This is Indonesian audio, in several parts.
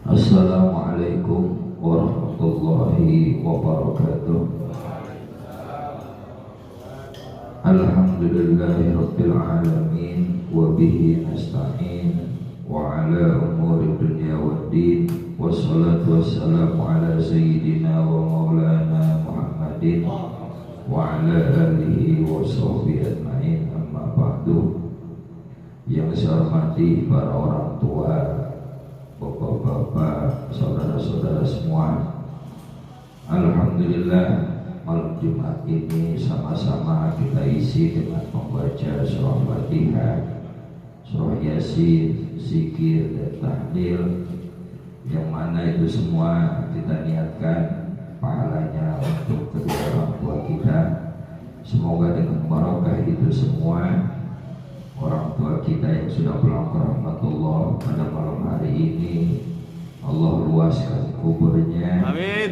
Assalamualaikum warahmatullahi wabarakatuh. Alhamdulillahi rabbil alamin, wa bihi nasta'in, wa ala umuri dunya waddin, wassalatu wassalamu ala sayyidina wa maulana Muhammadin wa ala alihi wa sahbihi ajma'in, amma ba'du. Yang saya hormati para orang tua, bapak-bapak, saudara-saudara semua, alhamdulillah malam Jumat ini sama-sama kita isi dengan membaca surah Fatihah, surah Yasin, zikir dan tahlil, yang mana itu semua kita niatkan pahalanya untuk kedua orang tua kita. Semoga dengan barakah itu semua orang tua kita yang sudah pulang ke rahmatullah pada malam hari ini, Allah luaskan kuburnya. Amin.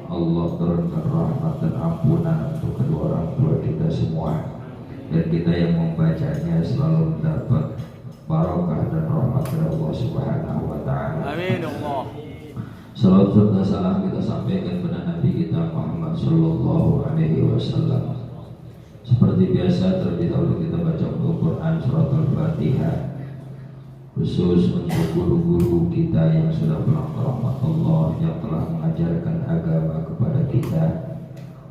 Allah turunkan rahmat dan ampunan untuk kedua orang tua kita semua, dan kita yang membacanya selalu mendapat barakah dan rahmat dari Allah Subhanahu wa taala. Amin Allah. Salawat serta salam kita sampaikan kepada Nabi kita Muhammad sallallahu alaihi wasallam. Seperti biasa, terlebih dahulu kita baca Al-Quran surat Al-Fatihah, khusus untuk guru-guru kita yang sudah pulang ke rahmatullah, yang telah mengajarkan agama kepada kita,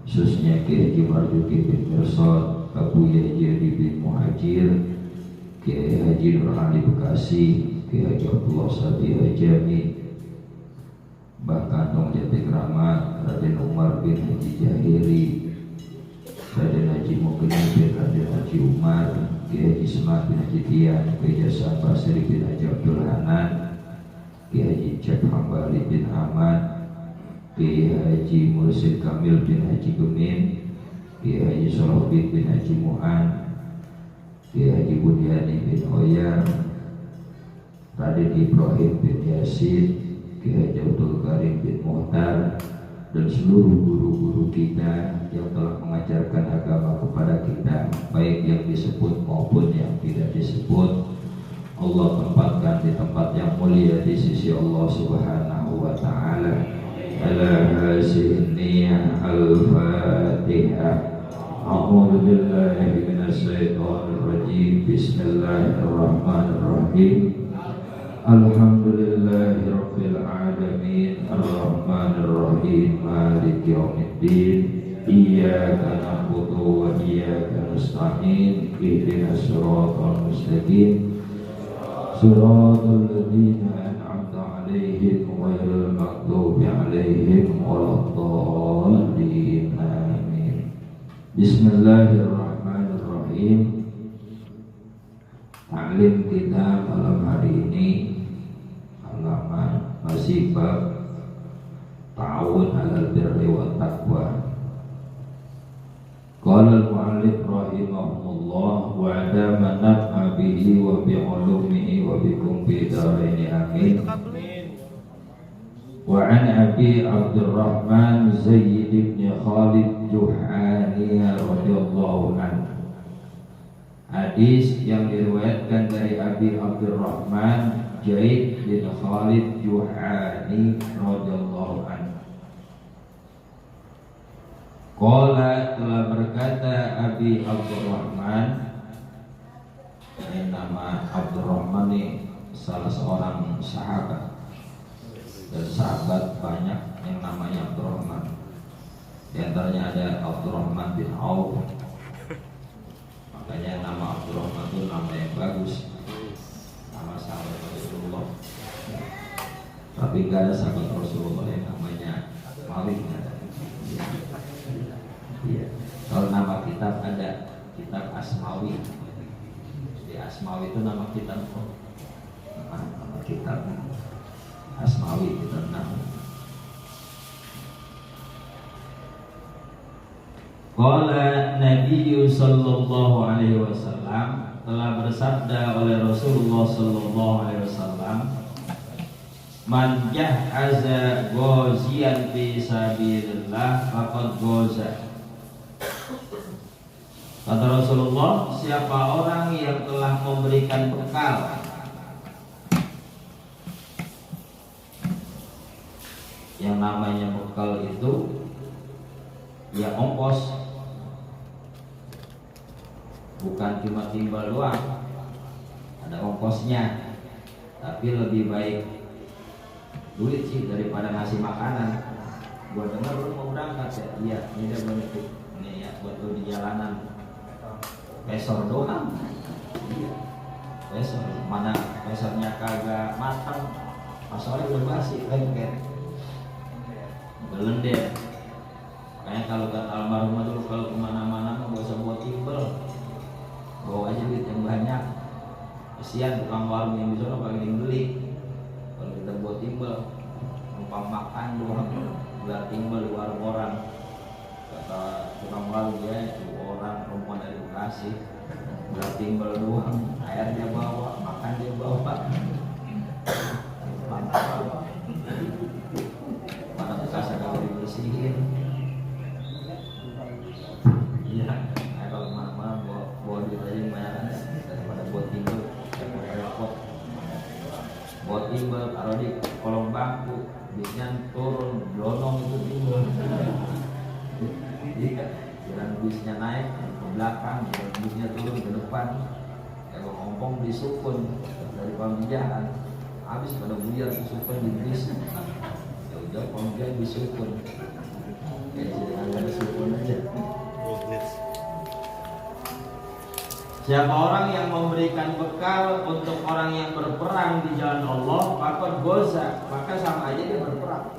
khususnya Kiai Haji Marzuki bin Mirsad, Abu Yahya bin Muhajir, Kiai Haji Nur Ali Bekasi, Kiai Haji Abdullah Sabi Jami, Mbah Kantong Jati Kramat, Raden Umar bin Haji Jahiri, Raden Haji Mukni bin Raden Haji Umar, Kiai Haji Semat bin Haji Tian, Kiai Hasan Basri bin Haji Abdul Hanan, Kiai Haji Cep Hambali bin Ahmad, Kiai Haji Mursid Kamil bin Haji Gumin, Kiai Haji Sorobi bin Haji Mu'an, Kiai Haji Bunyani bin Oyar, Raden Ibrahim bin Yasin, Kiai Haji Abdul Karim bin Muhtar, dan seluruh guru-guru kita yang telah mengajarkan agama kepada kita, baik yang disebut maupun yang tidak disebut. Allah tempatkan di tempat yang mulia di sisi Allah Subhanahu wa Ta'ala. Ala hazihi niyah al-Fatihah. A'udzu billahi minasy syaithanir rajim. Bismillahirrahmanirrahim. Alhamdulillahi rabbil alamin, arrahmanir rahim, maliki yaumiddin. Iyyaka na'budu wa iyyaka nasta'in. Ihdinas siratal mustaqim, siratal ladzina an'amta 'alaihim ghairil maghdubi 'alaihim waladdallin. Amin. Bismillahirrahmanirrahim. Taklim kita malam hari ini halaman masih bab ta'awun 'alal birri wat taqwa. Qala al-mu'allif rahimahullah wa adama naf'a bihi wa bi 'ulumihi wa bikum fi daraini amin. Wa an Abi Abdurrahman Zaid bin Khalid Juhani radhiyallahu anhu. Hadis yang diriwayatkan dari Abi Abdurrahman Zaid bin Khalid Juhani radhiyallahu anhu. Qala, telah berkata Abi Abdurrahman, ini nama Abdurrahman ini salah seorang sahabat, dan sahabat banyak yang namanya Abdurrahman. Di antaranya ada Abdurrahman bin Auf. Makanya nama Abdurrahman itu nama yang bagus, nama sahabat Rasulullah. Tapi gak ada sahabat Rasulullah yang namanya Malik. Ya. Kalau nama kitab ada kitab Asmawi. Di Asmawi itu nama kitab, nama kitab Asmawi, kitab nama. Qala Nabi sallallahu alaihi wasallam, telah bersabda oleh Rasulullah sallallahu alaihi wasallam, man jahaza ghaziyan fi sabilillah faqad ghaza. Kata Rasulullah, siapa orang yang telah memberikan bekal, yang namanya bekal itu ya ongkos, bukan cuma timbal doang, ada ongkosnya. Tapi lebih baik duit sih daripada ngasih makanan. Gua dengar lu mau berangkat ya? Iya, ini dia banyak ini ya buat lu di jalanan. Pesor doang. Iya. Pesor, mana pesornya kagak matang, pasornya udah basi, lengket, belendek. Makanya kalau kata almarhumah dulu, kalau kemana-mana gak usah bawa timbel, bawa aja duit yang banyak. Kesian tukang warung yang bisa paling beli. Kalau kita bawa timbel, numpang makan doang, gak timbel di warung orang. Kata tukang warung ya, itu orang perempuan dari Bekasi, gak timbel doang, airnya bawa, makan dia bawa. Mana bekas agak dibersihin. Iya, kalau mana-mana bawa duit aja lumayan daripada buat timbel, daripada repot. Buat timbel, taruh di kolong bangku, bisnya turun, blonong itu timbel. Iya, jalan bisnya naik ke belakang, jalan bisnya turun ke depan. Kalau ngomong di sukun dari pamijahan, habis pada buyar di sukun di bis. Jauh-jauh pamijahan di sukun. Kayak jadi ada sukun aja. Siapa orang yang memberikan bekal untuk orang yang berperang di jalan Allah, maka sama aja dia berperang.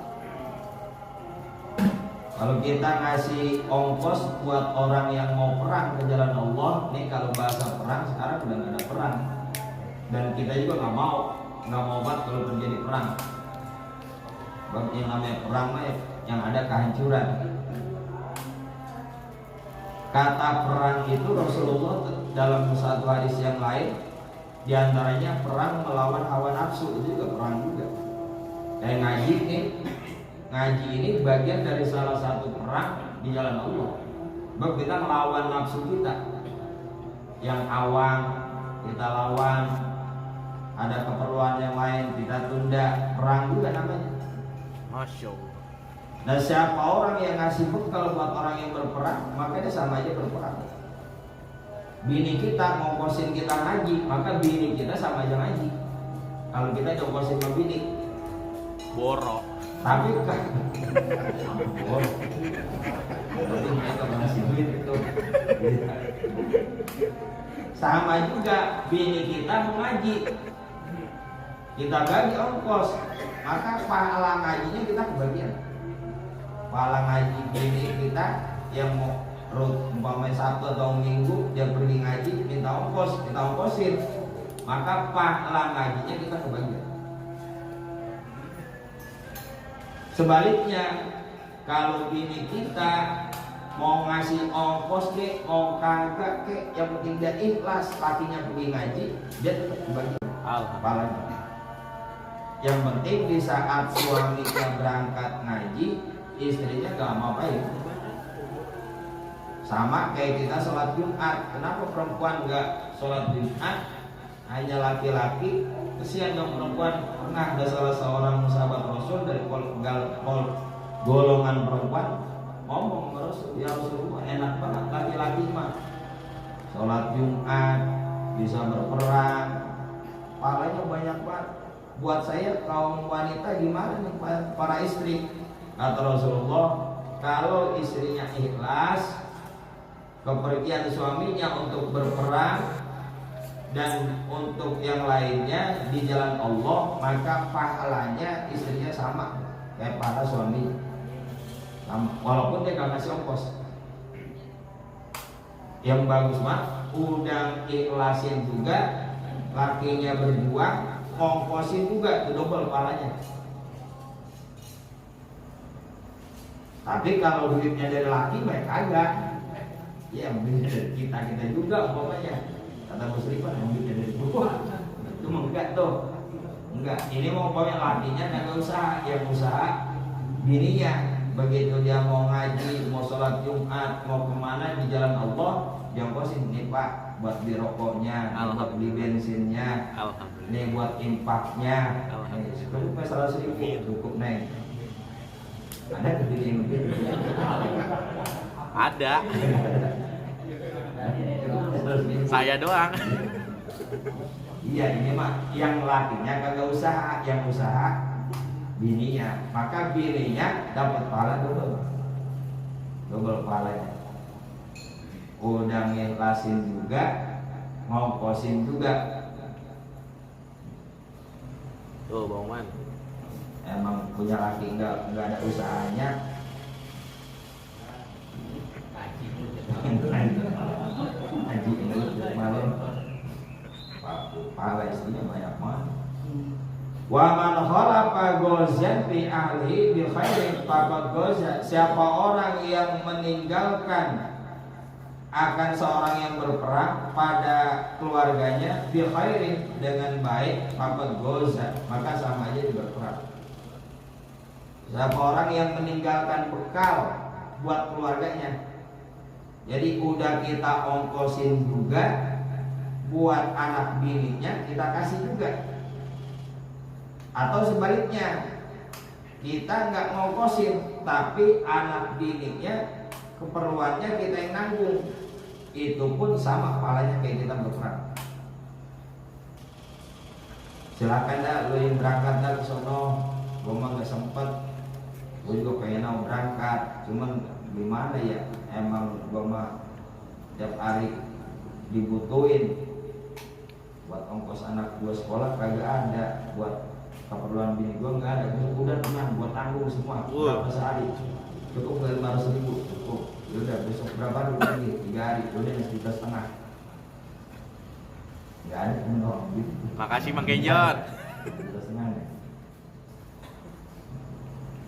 Kalau kita ngasih ongkos buat orang yang mau perang ke jalan Allah, nih kalau bahasa perang sekarang udah nggak ada perang, dan kita juga nggak mau banget kalau terjadi perang. Sebab yang namanya perang mah yang ada kehancuran. Kata perang itu Rasulullah dalam satu hadis yang lain, diantaranya perang melawan hawa nafsu, itu juga perang juga. Kayak ngaji nih, ngaji ini bagian dari salah satu perang di jalan Allah. Sebab kita melawan nafsu kita yang awam, kita lawan. Ada keperluan yang lain kita tunda, perang juga namanya. Masya Allah. Dan siapa orang yang ngasih bekal buat orang yang berperang, maka dia sama aja berperang. Bini kita ngongkosin kita ngaji, maka bini kita sama aja ngaji. Kalau kita ngongkosin ke bini, Borok. tapi kan tapi mereka ngasih duit itu. Sama juga bini kita mau ngaji, kita bagi ongkos, maka pahala ngajinya kita kebagian. Pahala ngaji bini kita yang mau umpamanya Sabtu atau Minggu dia pergi ngaji, minta ongkosin, maka pahala ngajinya kita kebagian. Sebaliknya, kalau bini kita mau ngasih ongkos ke, mau kagak ke, yang penting dia ikhlas, lakinya pergi ngaji, dia tetap kebagian pahalanya. Yang penting di saat suaminya berangkat ngaji, istrinya gak mau ngapain. Sama kayak kita sholat Jumat. Kenapa perempuan gak sholat Jumat, hanya laki-laki? Kesian dong perempuan. Pernah ada salah seorang sahabat Rasul dari golongan perempuan ngomong ke Rasul, ya Rasulullah, enak banget laki-laki mah sholat Jumat, bisa berperang, pahalanya banyak banget. Buat saya kaum wanita gimana nih para istri? Kata Rasulullah, kalau istrinya ikhlas kepergian suaminya untuk berperang dan untuk yang lainnya di jalan Allah, maka pahalanya istrinya sama kayak pahala suami, walaupun dia gak ngasih ongkos. Yang bagus mah udah ikhlasin juga, lakinya berjuang, ongkosin juga, itu double pahalanya. Tapi kalau duitnya dari laki mereka kagak, ya duitnya dari kita juga umpamanya. Kata muslimah yang duitnya dari gua, itu enggak tuh, enggak. Ini mau umpamanya lakinya kagak usaha, yang usaha bininya. Begitu dia mau ngaji, mau sholat Jumat, mau kemana di jalan Allah, dia ongkosin nih Pak, buat beli rokoknya, buat beli bensinnya, nih buat impaknya. Cukup masalah seribu, cukup neng. Ada kebiri yang begitu? Ada. Saya doang. Iya, ini mah yang lakinya kagak usaha, yang usaha bininya, maka bininya dapat pahala double pahalanya. Udah ngikhlasin juga, ngongkosin juga. Tuh Bang Man, Emang punya laki nggak ada usahanya, haji ini malam pahala istrinya banyak banget. Wa man khalafa ghazan fi ahli bi khairin faqad ghaza. Siapa orang yang meninggalkan akan seorang yang berperang pada keluarganya bi khairin, dengan baik, faqad ghaza, maka sama aja dia berperang. Siapa orang yang meninggalkan bekal buat keluarganya, jadi udah kita ongkosin juga, buat anak bininya kita kasih juga. Atau sebaliknya, kita nggak ngongkosin, tapi anak bininya keperluannya kita yang nanggung, itu pun sama pahalanya kayak kita berperang. Silakan dah lo yang berangkat dah ke sono, gue mah nggak sempet, gue juga pengen mau berangkat, cuman gimana ya, emang gue mah tiap hari dibutuhin. Buat ongkos anak gua sekolah kagak ada, buat keperluan bini gua nggak ada. Udah tenang, buat tanggung semua. Berapa sehari? Cukup nggak 500.000? Cukup. Udah besok berapa hari lagi? 3 hari. Udah 1,5 juta. Nggak ada temen orang gitu. Makasih Mang Genjot. 1,5 juta ya.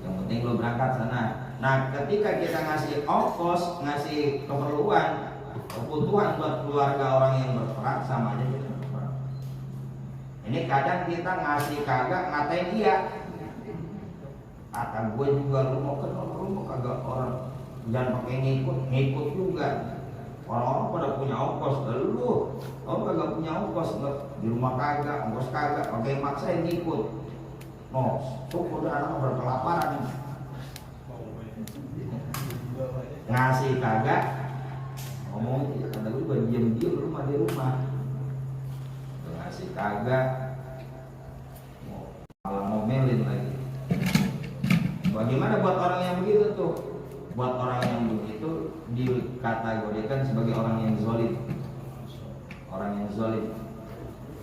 Yang penting lu berangkat sana. Nah, ketika kita ngasih ongkos, ngasih keperluan, kebutuhan buat keluarga orang yang berperan, sama aja kita berperan. Ini kadang kita ngasih kagak ngatain dia. Kata gue juga, lu mau kenal rumah kagak, orang jangan pakai ngikut juga. Orang-orang pada punya ongkos, lu kagak punya ongkos, enggak di rumah kagak, ongkos kagak, pakai maksa yang ngikut. No, udah anak berkelaparan. Ngasih kagak, ngomong ya kata gue juga diem di rumah. Ngasih kagak, malah ngomelin lagi. Bagaimana buat orang yang begitu tuh? Buat orang yang begitu dikategorikan sebagai orang yang zalim. Orang yang zalim.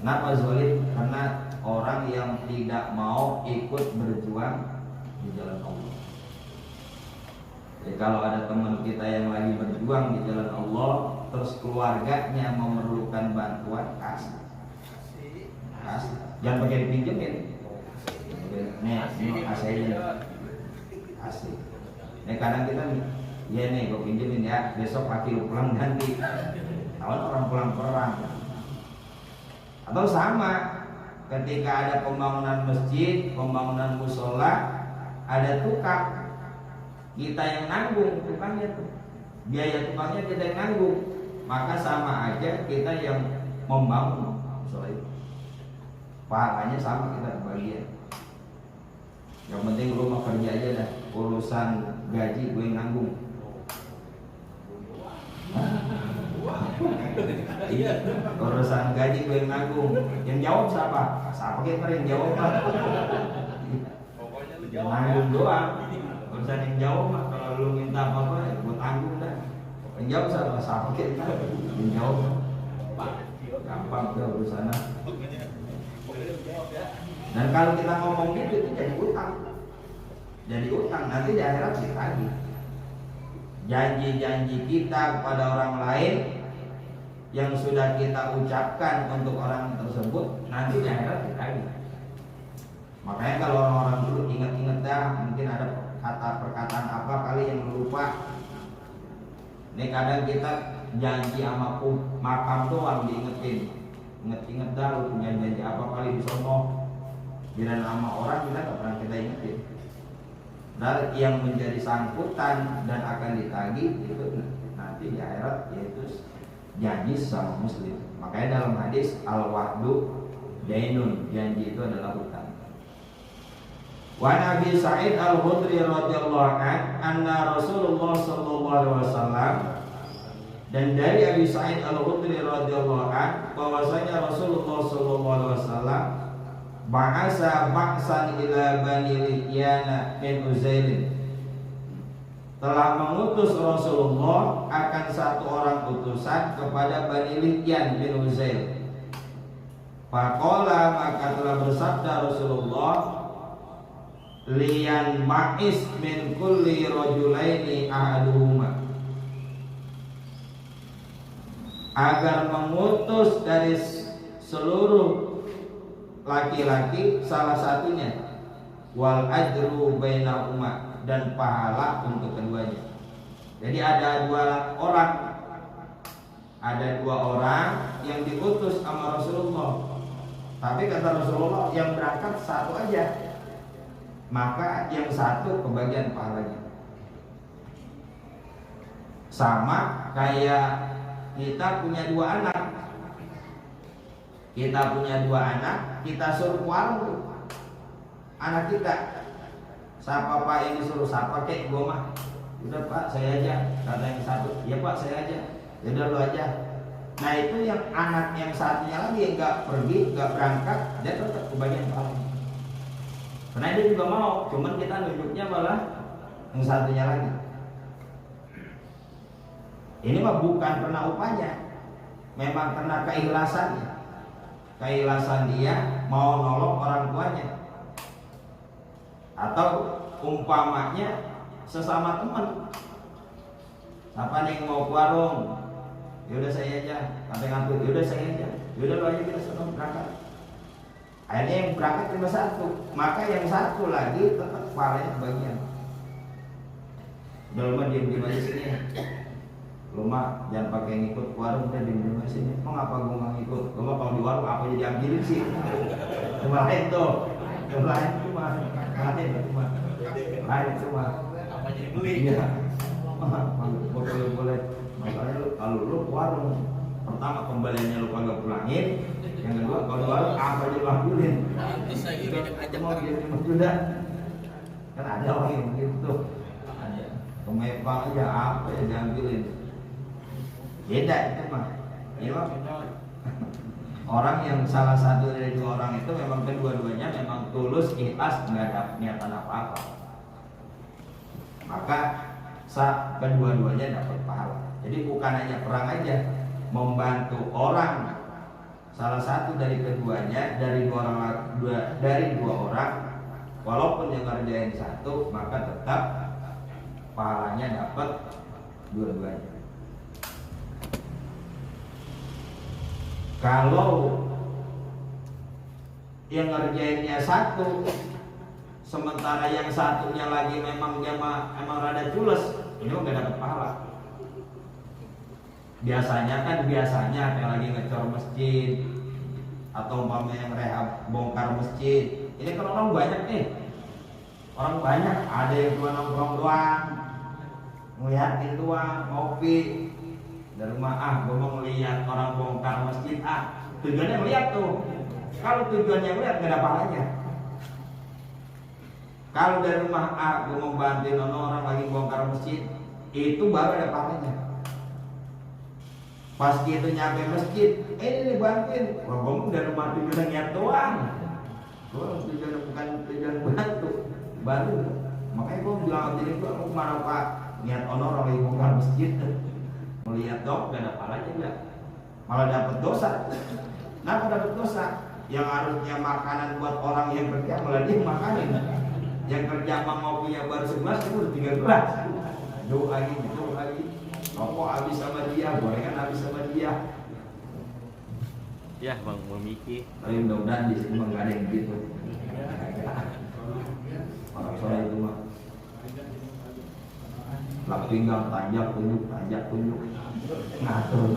Kenapa zalim? Karena orang yang tidak mau ikut berjuang di jalan Allah. Jadi kalau ada teman kita yang lagi berjuang di jalan Allah, terus keluarganya memerlukan bantuan, kasih. Jangan pakai dipinjemin. Nih, kasih. Kasih. Nih kadang kita nih, ya nih gue pinjemin ya, besok pagi lu pulang ganti. Tahun orang pulang perang. Atau sama, ketika ada pembangunan masjid, pembangunan musola, ada tukang, kita yang nanggung tukangnya tuh, biaya tukangnya kita yang nanggung, maka sama aja kita yang membangun musola itu, pahalanya sama kita kebagian. Yang penting lu mau kerja aja dah, urusan gaji gue yang nanggung. Iya, urusan gaji gue yang nanggung. Yang jawab siapa? Siapa kita yang jawab lah. Yang nanggung doang. Urusan yang jawab mah kalau lu minta apa-apa ya gue tanggung dah. Yang jawab siapa? Siapa kita yang jawab. Gampang tuh urusannya. Dan kalau kita ngomong gitu itu jadi utang. Jadi utang nanti di akhirat ditagih. Janji-janji kita kepada orang lain yang sudah kita ucapkan untuk orang tersebut nanti di akhirat ditagih. Makanya kalau orang-orang dulu ingat-ingat dah, mungkin ada kata perkataan apa kali yang lupa. Ini kadang kita janji sama makam doang diingetin. Ingat-ingat dah lu punya janji apa kali di sono. Bila nama orang kita tak pernah kita ingetin. Dan yang menjadi sangkutan dan akan ditagih itu nanti di akhirat yaitu janji sama muslim. Makanya dalam hadis al-wa'du dainun, janji itu adalah hutang. Wa Nabi Sa'id Al-Khudri radhiyallahu anna Rasulullah sallallahu alaihi wasallam, dan dari Abi Sa'id Al-Khudri radhiyallahu bahwasanya Rasulullah sallallahu alaihi wasallam ba'asa ba'san ila Bani Lihyana min Uzailin, telah mengutus Rasulullah akan satu orang utusan kepada Bani Lihyan bin Uzail. Faqala, maka telah bersabda Rasulullah, liyan ma'is min kulli rajulaini ahaduhuma, agar mengutus dari seluruh laki-laki salah satunya, wal ajru bainahuma, dan pahala untuk keduanya. Jadi ada dua orang yang diutus sama Rasulullah. Tapi kata Rasulullah yang berangkat satu aja, maka yang satu kebagian pahalanya. Sama kayak kita punya dua anak. Kita punya dua anak, kita suruh warung anak kita. Siapa pak yang disuruh? Siapa kek? Gue mah. Udah pak, saya aja. Kata yang satu, ya pak saya aja. Udah lu aja. Nah itu yang anak yang satunya lagi yang nggak pergi, nggak berangkat, dia tetap kebagian pahalanya. Karena dia juga mau, cuman kita nunjuknya malah yang satunya lagi. Ini mah bukan pernah upahnya. memang karena keikhlasannya, keikhlasan dia mau nolong orang tuanya, atau umpamanya sesama teman, apa nih mau ke warung, yaudah saya aja, sampai ngantuk, yaudah saya aja, yaudah lo aja kita senang berangkat. Akhirnya yang berangkat cuma satu, maka yang satu lagi tetap kepalanya kebagian. Udah rumah diem aja sini, rumah jangan pakai ngikut ke warung, udah diem aja sini. Mau ngapa gue nggak ngikut? Rumah kalau di warung apa jadi ambilin sih? Cuma lain tuh, lain cuma, lain cuma. Apa jadi beli? Iya. Boleh. Makanya lu kalau lu ke warung, pertama kembaliannya lu kagak pulangin, yang kedua kalau di warung apa aja lu ambilin. Terus lagi ajak Mau gitu juga. Kan ada orang yang begitu. Kemepang aja apa ya diambilin. Beda itu mah. Ini mah orang yang salah satu dari dua orang itu memang kedua-duanya memang tulus, ikhlas, nggak ada niatan apa-apa. Maka kedua-duanya dapat pahala. Jadi bukan hanya perang aja, membantu orang salah satu dari keduanya dari dua orang, walaupun yang ngerjain satu, maka tetap pahalanya dapat dua-duanya. Kalau yang ngerjainnya satu, sementara yang satunya lagi memang dia emang rada cules, ini nggak dapat pahala. Biasanya kayak lagi ngecor masjid atau umpamanya yang rehab bongkar masjid. Ini kan orang banyak nih, orang banyak. Ada yang cuma nongkrong doang, ngeliatin doang, ngopi dari rumah. Gue mau ngeliat orang bongkar masjid. Tujuannya ngeliat tuh. Kalau tujuannya ngeliat nggak ada pahalanya. Kalau dari rumah gue mau bantuin orang lagi bongkar masjid, itu baru ada pahalanya. Pas gitu nyampe masjid, ini bantuin. Wah, gue dari rumah tujuan niat doang. Gue tujuan bukan tujuan bantu. Makanya gue bilang jadi gue mau kemana pak? Niat orang lagi bongkar masjid, melihat dong, gak ada pahalanya enggak. Malah dapat dosa. Kenapa dapat dosa? Yang harusnya makanan buat orang yang kerja malah dia makanin. Yang kerja mau punya baru 11 itu udah 13. Doa lagi. Rokok habis sama dia, gorengan habis sama dia. Ya bang Miki. Tapi mudah-mudahan di sini nggak ada yang gitu. Orang soleh itu mah lap pinggang, tanjak tunjuk, ngatur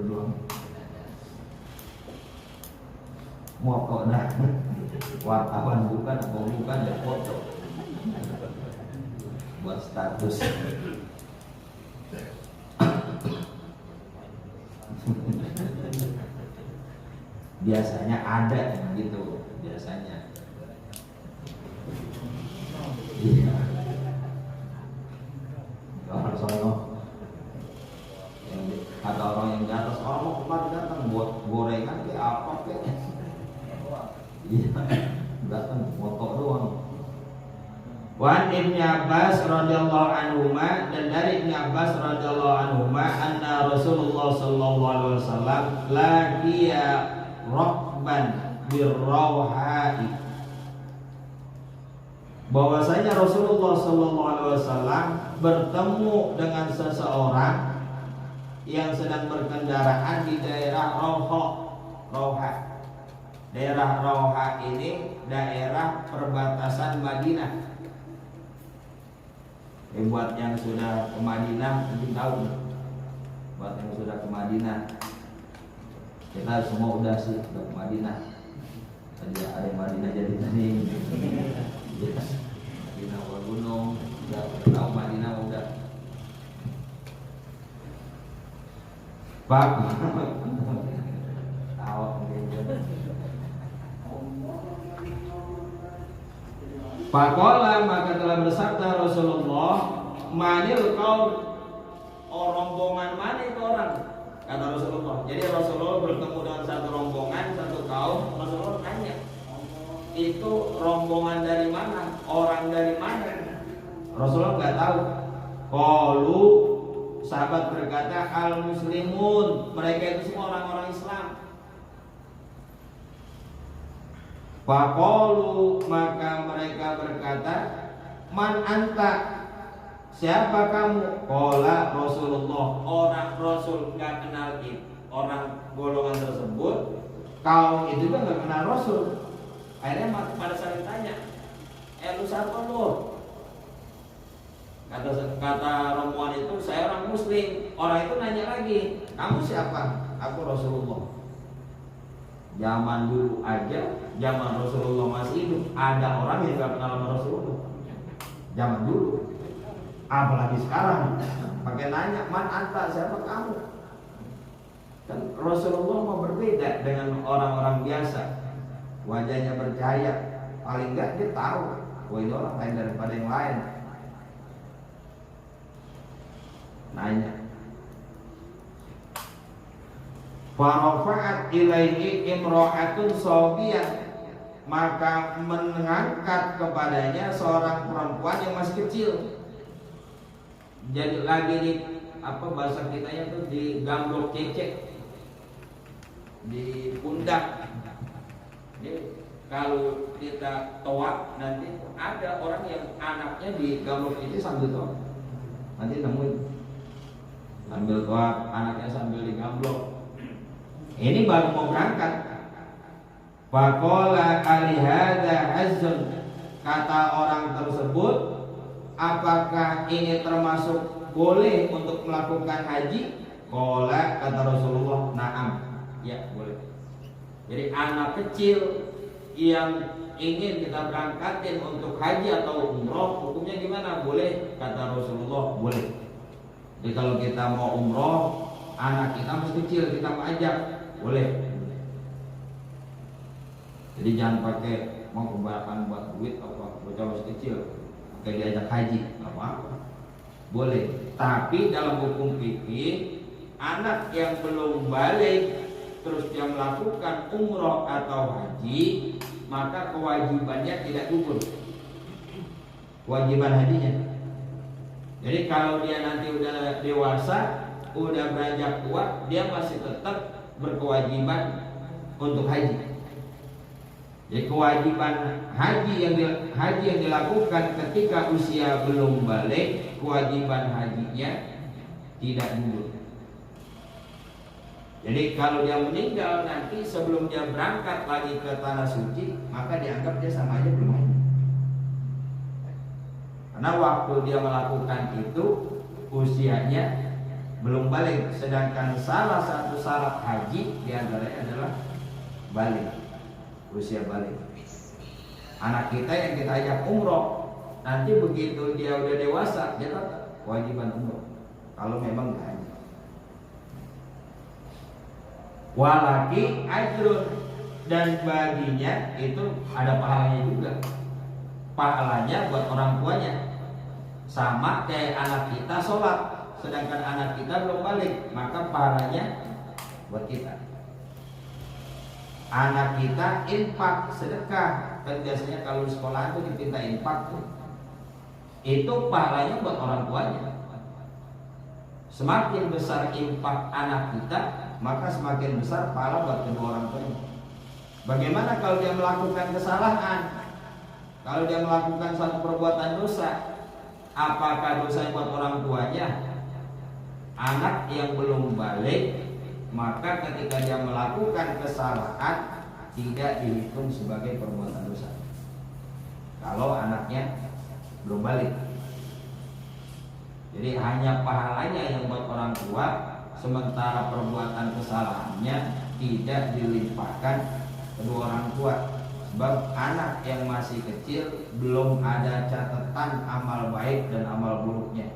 doang. Mokok dah. Wartawan bukan ya foto. Buat status. Biasanya ada yang gitu, biasanya. Iya. Orang sono yang ada orang yang di atas, orang mau kemarin datang buat gorengan kayak apa kayak. Iya, datang foto doang. Wan Ibnu Abbas radhiyallahu anhuma, dan dari Ibnu Abbas radhiyallahu anhuma anna Rasulullah sallallahu alaihi wasallam laqiya raqban birrawha'i, bahwasanya Rasulullah sallallahu alaihi wasallam bertemu dengan seseorang yang sedang berkendaraan di daerah Rawha. Daerah Rawha ini daerah perbatasan Madinah. Buat yang sudah ke Madinah mungkin tahu. Buat yang sudah ke Madinah, kita semua udah ke Madinah. Tadi ada Madinah jadi ini. Madinah gunung, udah tahu Madinah udah. Pak, tahu mungkin. Faqala, maka telah bersabda Rasulullah, manil qaul, rombongan mana itu orang? Kata Rasulullah. Jadi Rasulullah bertemu dengan satu rombongan, satu kaum. Rasulullah tanya, itu rombongan dari mana? Orang dari mana? Rasulullah nggak tahu. Qalu, sahabat berkata, al-muslimun, mereka itu semua orang-orang Islam. Faqalu, maka mereka berkata, man anta, siapa kamu? Qala Rasulullah, orang Rasul nggak kenal itu, orang golongan tersebut, kaum itu juga nggak kenal Rasul. Akhirnya pada saling tanya, lu siapa lu? Kata rombongan itu, saya orang Muslim. Orang itu nanya lagi, kamu siapa? Aku Rasulullah. Zaman dulu aja, zaman Rasulullah masih hidup, ada orang yang nggak kenal sama Rasulullah. Zaman dulu, apalagi sekarang, pakai nanya, man anta, siapa kamu? Kan Rasulullah mau berbeda dengan orang-orang biasa, wajahnya bercahaya, paling nggak dia tahu, wah ini orang lain daripada yang lain. Nanya. Farafa'at ilaihi imra'atun sabiyah, maka mengangkat kepadanya seorang perempuan yang masih kecil. Jadi lagi di apa bahasa kitanya tuh di gamblok cecek, di pundak. Jadi kalau kita toak nanti ada orang yang anaknya di gamblok cecek sambil toak, nanti nemuin sambil toak anaknya sambil di gamblok. Ini baru mau berangkat. Faqala alihada hazzun, kata orang tersebut, apakah ini termasuk boleh untuk melakukan haji? Qala, kata Rasulullah, na'am, ya boleh. Jadi anak kecil yang ingin kita berangkatin untuk haji atau umroh, hukumnya gimana? Boleh, kata Rasulullah, boleh. Jadi kalau kita mau umroh, anak kita masih kecil, kita mau ajak, boleh. Jadi jangan pakai mau kebanyakan buat duit apa, bocah masih kecil kayak diajak haji, apa boleh. Tapi dalam hukum fikih, anak yang belum balik terus dia melakukan umroh atau haji, maka kewajibannya tidak gugur, kewajiban hajinya. Jadi kalau dia nanti udah dewasa, udah beranjak kuat, dia masih tetap berkewajiban untuk haji. Jadi kewajiban haji yang dilakukan ketika usia belum balik, kewajiban hajinya tidak gugur. Jadi kalau dia meninggal nanti sebelum dia berangkat lagi ke tanah suci, maka dianggap dia sama aja belum haji. Karena waktu dia melakukan itu usianya belum balik, sedangkan salah satu syarat haji diantaranya adalah balik, usia balik. Anak kita yang kita ajak umroh, nanti begitu dia udah dewasa, dia tetap kewajiban umroh kalau memang nggak haji. Walaki ajrun, dan baginya itu ada pahalanya juga. Pahalanya buat orang tuanya, sama kayak anak kita sholat, sedangkan anak kita belum balik, maka pahalanya buat kita. Anak kita infak, sedekah, kan biasanya kalau sekolah itu dipinta infak tuh, itu pahalanya buat orang tuanya. Semakin besar infak anak kita, maka semakin besar pahala buat kedua orang tuanya. Bagaimana kalau dia melakukan kesalahan? Kalau dia melakukan satu perbuatan dosa, apakah dosanya buat orang tuanya? Anak yang belum balik, maka ketika dia melakukan kesalahan tidak dihitung sebagai perbuatan dosa kalau anaknya belum balik. Jadi hanya pahalanya yang buat orang tua, sementara perbuatan kesalahannya tidak dilimpahkan kedua orang tua. Sebab anak yang masih kecil belum ada catatan amal baik dan amal buruknya.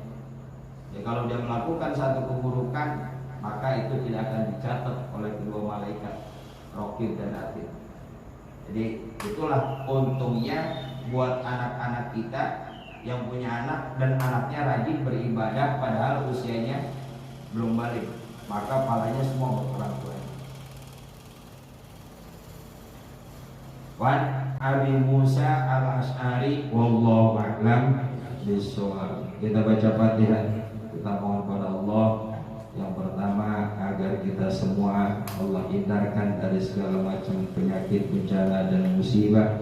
Jadi kalau dia melakukan satu keburukan, maka itu tidak akan dicatat oleh kedua malaikat Raqib dan Atid. Jadi itulah untungnya buat anak-anak kita yang punya anak dan anaknya rajin beribadah padahal usianya belum balik, maka pahalanya semua buat orang tua. Wan Abi Musa al-Ash'ari wallahu a'lam bishawab. Kita baca Fatihah. Kita mohon pada Allah yang pertama agar kita semua Allah hindarkan dari segala macam penyakit, bencana dan musibah.